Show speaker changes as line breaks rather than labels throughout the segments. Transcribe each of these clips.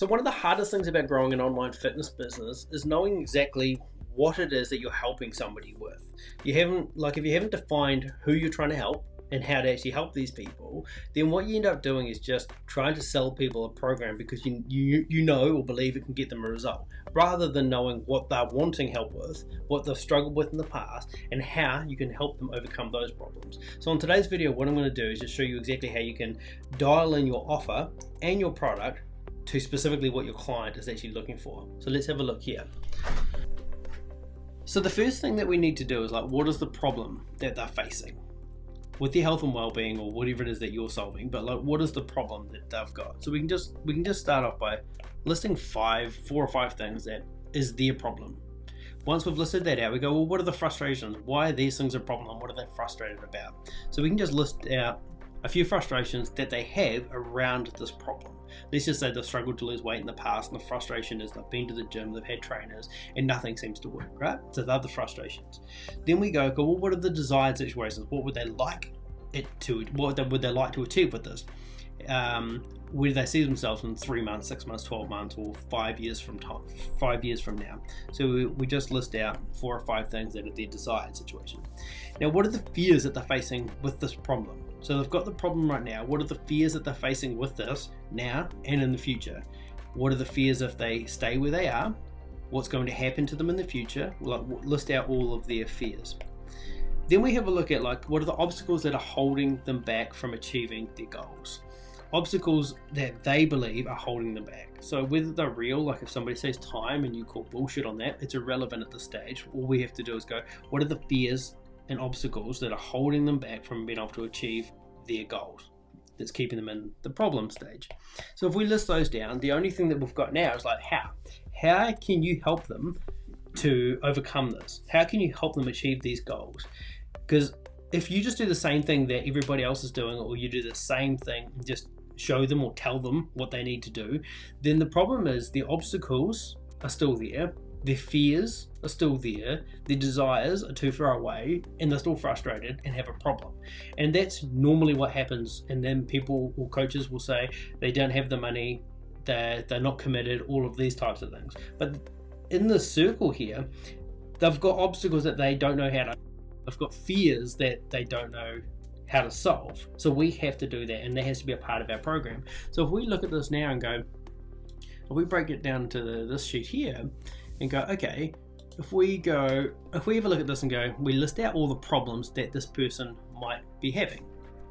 So one of the hardest things about growing an online fitness business is knowing exactly what it is that you're helping somebody with. If you haven't defined who you're trying to help and how to actually help these people, then what you end up doing is just trying to sell people a program because you know or believe it can get them a result, rather than knowing what they're wanting help with, what they've struggled with in the past, and how you can help them overcome those problems. So in today's video, what I'm going to do is just show you exactly how you can dial in your offer and your product to specifically what your client is actually looking for. So let's have a look here. So the first thing that we need to do is what is the problem that they're facing with their health and well-being, or whatever it is that you're solving, but what is the problem that they've got? So we can just start off by listing four or five things that is their problem. Once we've listed that out, we go, well, what are the frustrations? Why are these things a problem, and what are they frustrated about? So we can just list out a few frustrations that they have around this problem. Let's just say they've struggled to lose weight in the past, and the frustration is they've been to the gym, they've had trainers, and nothing seems to work, right? So they're the frustrations. Then we go, well, what are the desired situations? What would they like what would they like to achieve with this? Where do they see themselves in 3 months, 6 months, 12 months, or 5 years from now? So we just list out 4 or 5 things that are their desired situation. Now, what are the fears that they're facing with this problem? So they've got the problem right now. What are the fears that they're facing with this now and in the future? What are the fears if they stay where they are? What's going to happen to them in the future? List out all of their fears. Then we have a look at what are the obstacles that are holding them back from achieving their goals? Obstacles that they believe are holding them back. So whether they're real, if somebody says time and you call bullshit on that, it's irrelevant at this stage. All we have to do is go, what are the fears and obstacles that are holding them back from being able to achieve their goals that's keeping them in the problem stage? So if we list those down, the only thing that we've got now is how can you help them to overcome this? How can you help them achieve these goals? Because if you just do the same thing that everybody else is doing, or you do the same thing and just show them or tell them what they need to do, then the problem is the obstacles are still there, their fears are still there, their desires are too far away, and they're still frustrated and have a problem. And that's normally what happens. And then people or coaches will say they don't have the money, they're not committed, all of these types of things. But in this circle here, they've got obstacles that they don't know they've got fears that they don't know how to solve. So we have to do that, and that has to be a part of our program. So if we look at this now and go, if we break it down to this sheet here and go, okay, if we have a look at this and go, we list out all the problems that this person might be having.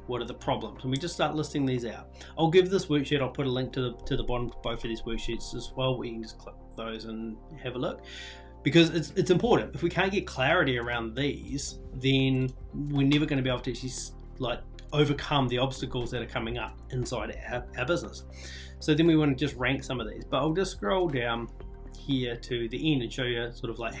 What are the problems? And we just start listing these out. I'll give this worksheet, I'll put a link to the bottom of both of these worksheets as well, where you can just click those and have a look. Because it's important. If we can't get clarity around these, then we're never going to be able to actually overcome the obstacles that are coming up inside our business. So then we want to just rank some of these. But I'll just scroll down here to the end and show you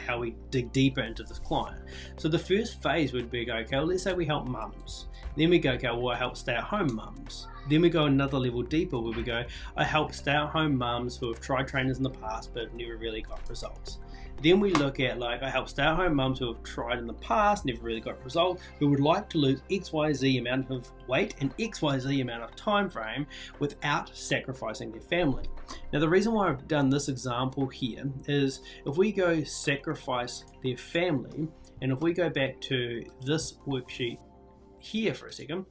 how we dig deeper into this client. So the first phase would be, okay, well, let's say we help mums. Then we go, okay, well, I help stay-at-home mums. Then we go another level deeper where we go, I help stay-at-home mums who have tried trainers in the past but have never really got results. Then we look at I help stay-at-home mums who have tried in the past, never really got results, who would like to lose XYZ amount of weight and XYZ amount of time frame without sacrificing their family. Now the reason why I've done this example here is if we go sacrifice their family, and if we go back to this worksheet here for a second,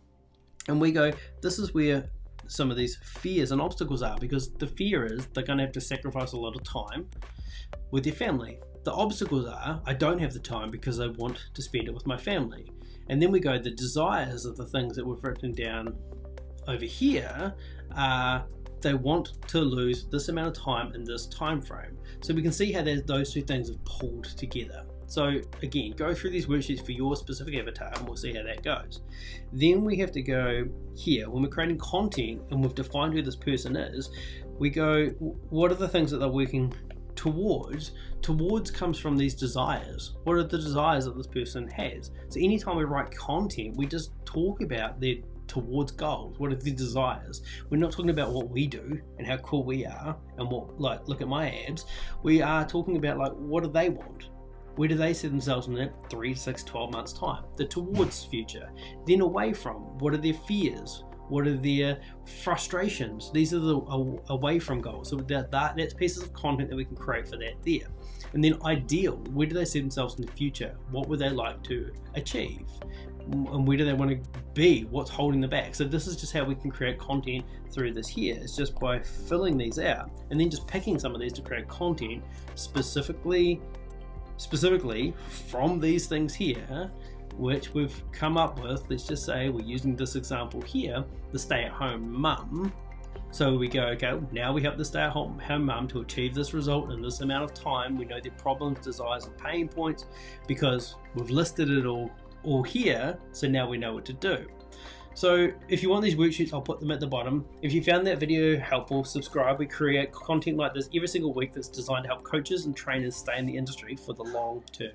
and we go, this is where some of these fears and obstacles are, because the fear is they're going to have to sacrifice a lot of time with their family. The obstacles are, I don't have the time because I want to spend it with my family. And then we go, the desires of the things that we've written down over here are, they want to lose this amount of time in this time frame. So we can see how those two things have pulled together. So again, go through these worksheets for your specific avatar and we'll see how that goes. Then we have to go here, when we're creating content and we've defined who this person is, we go, what are the things that they're working towards? Towards comes from these desires. What are the desires that this person has? So anytime we write content, we just talk about their towards goals. What are the desires? We're not talking about what we do and how cool we are and what, look at my abs. We are talking about what do they want? Where do they see themselves in that 3, 6, 12 months time? The towards future. Then away from, what are their fears? What are their frustrations? These are the away from goals. So that's pieces of content that we can create for that there. And then ideal, where do they see themselves in the future? What would they like to achieve? And where do they want to be? What's holding them back? So this is just how we can create content through this here. It's just by filling these out and then just picking some of these to create content specifically from these things here, which we've come up with. Let's just say we're using this example here, the stay-at-home mum. So we go, okay, now we help the stay-at-home mum to achieve this result in this amount of time. We know their problems, desires, and pain points because we've listed it all here. So now we know what to do. So if you want these worksheets, I'll put them at the bottom. If you found that video helpful, subscribe. We create content like this every single week that's designed to help coaches and trainers stay in the industry for the long term.